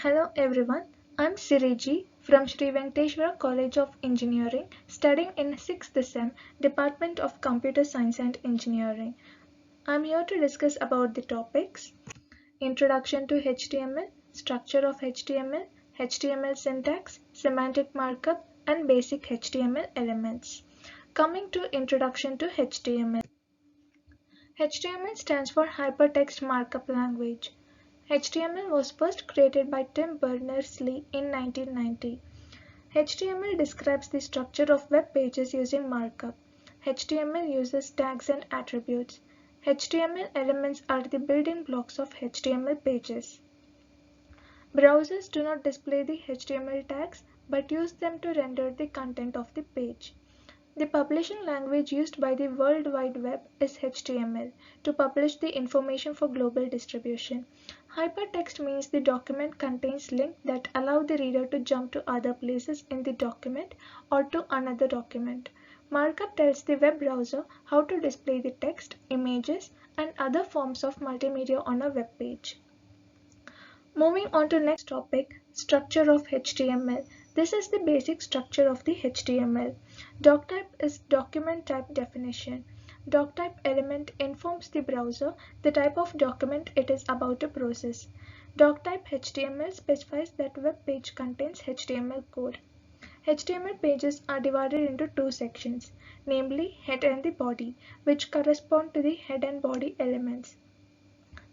Hello everyone, I'm Siriji from Sri Venkateshwara College of Engineering, studying in 6th SEM, Department of Computer Science and Engineering. I'm here to discuss about the topics: Introduction to HTML, Structure of HTML, HTML syntax, Semantic markup, and basic HTML elements. Coming to Introduction to HTML. HTML stands for Hypertext Markup Language. HTML was first created by Tim Berners-Lee in 1990. HTML describes the structure of web pages using markup. HTML uses tags and attributes. HTML elements are the building blocks of HTML pages. Browsers do not display the HTML tags but use them to render the content of the page. The publishing language used by the World Wide Web is HTML to publish the information for global distribution. Hypertext means the document contains links that allow the reader to jump to other places in the document or to another document. Markup tells the web browser how to display the text, images, and other forms of multimedia on a web page. Moving on to next topic, structure of HTML. This is the basic structure of the HTML. Doctype is document type definition. Doctype element informs the browser the type of document it is about to process. Doctype HTML specifies that web page contains HTML code. HTML pages are divided into two sections, namely head and the body, which correspond to the head and body elements.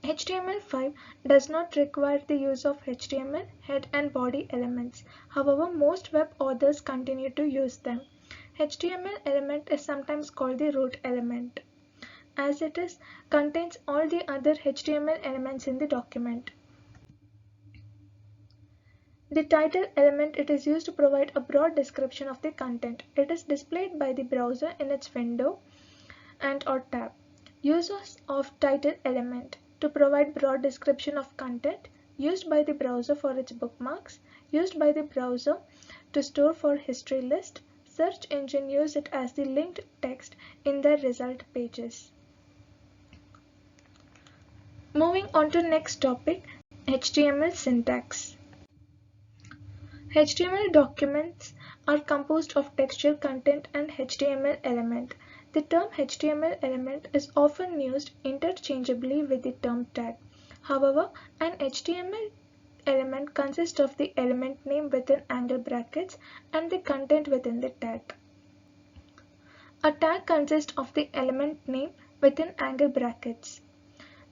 HTML5 does not require the use of HTML head and body elements. However, most web authors continue to use them. HTML element is sometimes called the root element, as it contains all the other HTML elements in the document. The title element it is used to provide a broad description of the content. It is displayed by the browser in its window and or tab. Uses of title element to provide broad description of content, used by the browser for its bookmarks, used by the browser to store for history list. Search engine use it as the linked text in their result pages. Moving on to next topic, HTML syntax. HTML documents are composed of textual content and HTML element. The term HTML element is often used interchangeably with the term tag. However, an HTML element consists of the element name within angle brackets and the content within the tag. A tag consists of the element name within angle brackets.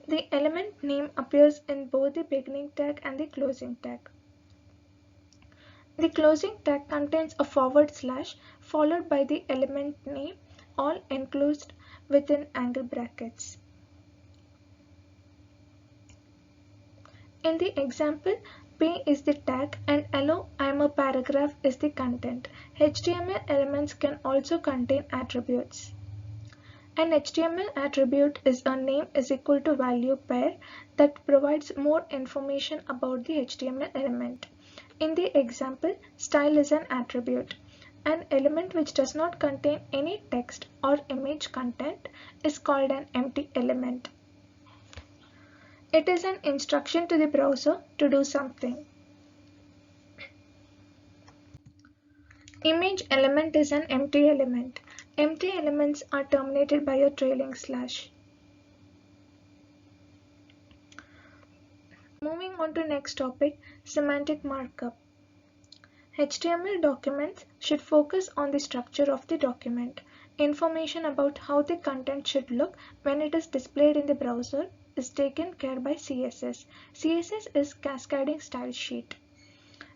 The element name appears in both the beginning tag and the closing tag. The closing tag contains a forward slash followed by the element name, all enclosed within angle brackets. In the example, P is the tag and hello I'm a paragraph is the content. HTML elements can also contain attributes. An HTML attribute is a name is equal to value pair that provides more information about the HTML element. In the example, style is an attribute. An element which does not contain any text or image content is called an empty element. It is an instruction to the browser to do something. Image element is an empty element. Empty elements are terminated by a trailing slash. Moving on to next topic, semantic markup. HTML documents should focus on the structure of the document. Information about how the content should look when it is displayed in the browser is taken care by CSS. CSS is cascading style sheet.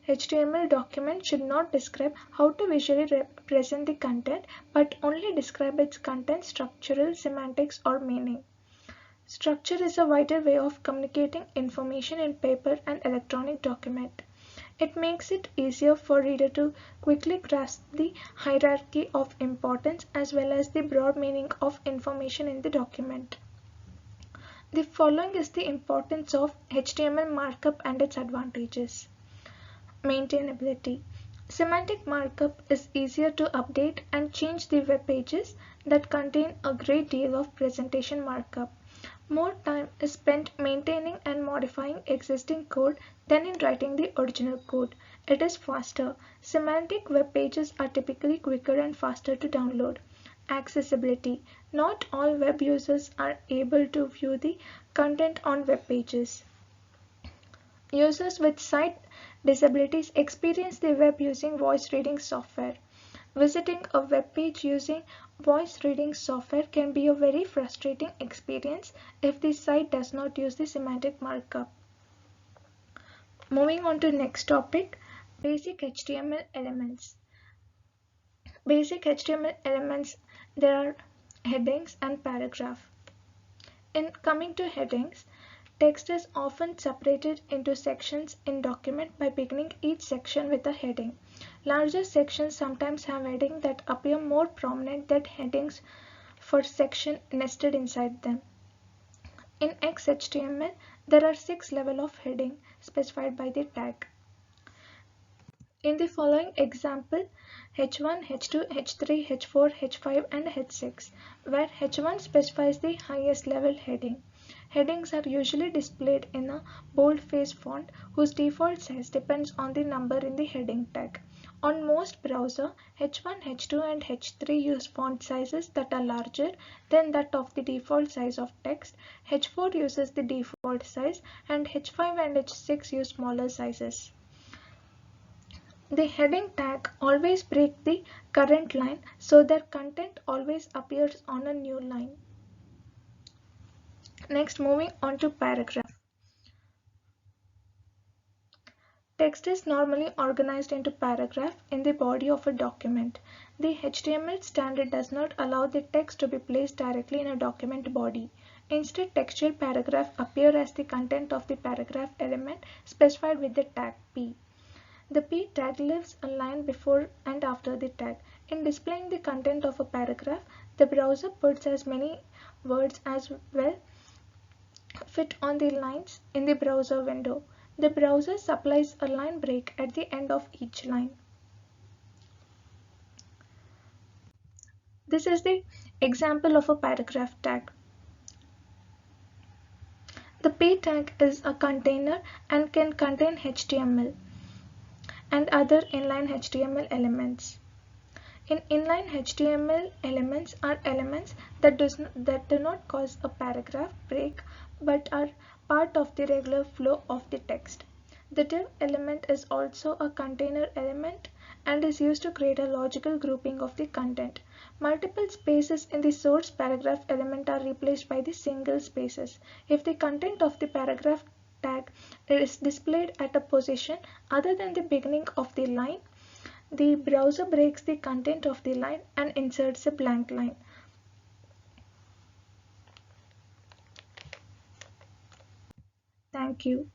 HTML documents should not describe how to visually represent the content but only describe its content, structural, semantics, or meaning. Structure is a vital way of communicating information in paper and electronic document. It makes it easier for reader to quickly grasp the hierarchy of importance as well as the broad meaning of information in the document. The following is the importance of HTML markup and its advantages. Maintainability. Semantic markup is easier to update and change the web pages that contain a great deal of presentation markup. More time is spent maintaining and modifying existing code than in writing the original code. It is faster. Semantic web pages are typically quicker and faster to download. Accessibility. Not all web users are able to view the content on web pages. Users with sight disabilities experience the web using voice reading software. Visiting a web page using voice reading software can be a very frustrating experience if the site does not use the semantic markup. Moving on to next topic, basic HTML elements. Basic HTML elements, there are headings and paragraph. In coming to headings, text is often separated into sections in document by beginning each section with a heading. Larger sections sometimes have headings that appear more prominent than headings for section nested inside them. In XHTML, there are 6 levels of heading specified by the tag. In the following example, H1, H2, H3, H4, H5 and H6, where H1 specifies the highest level heading. Headings are usually displayed in a boldface font whose default size depends on the number in the heading tag. On most browsers, H1, H2 and H3 use font sizes that are larger than that of the default size of text. H4 uses the default size and H5 and H6 use smaller sizes. The heading tag always breaks the current line so that content always appears on a new line. Next, moving on to paragraph. Text is normally organized into paragraph in the body of a document. The HTML standard does not allow the text to be placed directly in a document body. Instead, textual paragraphs appear as the content of the paragraph element specified with the tag P. The P tag leaves a line before and after the tag. In displaying the content of a paragraph, the browser puts as many words as well fit on the lines in the browser window. The browser supplies a line break at the end of each line. This is the example of a paragraph tag. The P tag is a container and can contain HTML and other inline HTML elements. In inline HTML, elements are elements that do not cause a paragraph break but are part of the regular flow of the text. The div element is also a container element and is used to create a logical grouping of the content. Multiple spaces in the source paragraph element are replaced by the single spaces if the content of the paragraph tag is displayed at a position other than the beginning of the line. The browser breaks the content of the line and inserts a blank line. Thank you.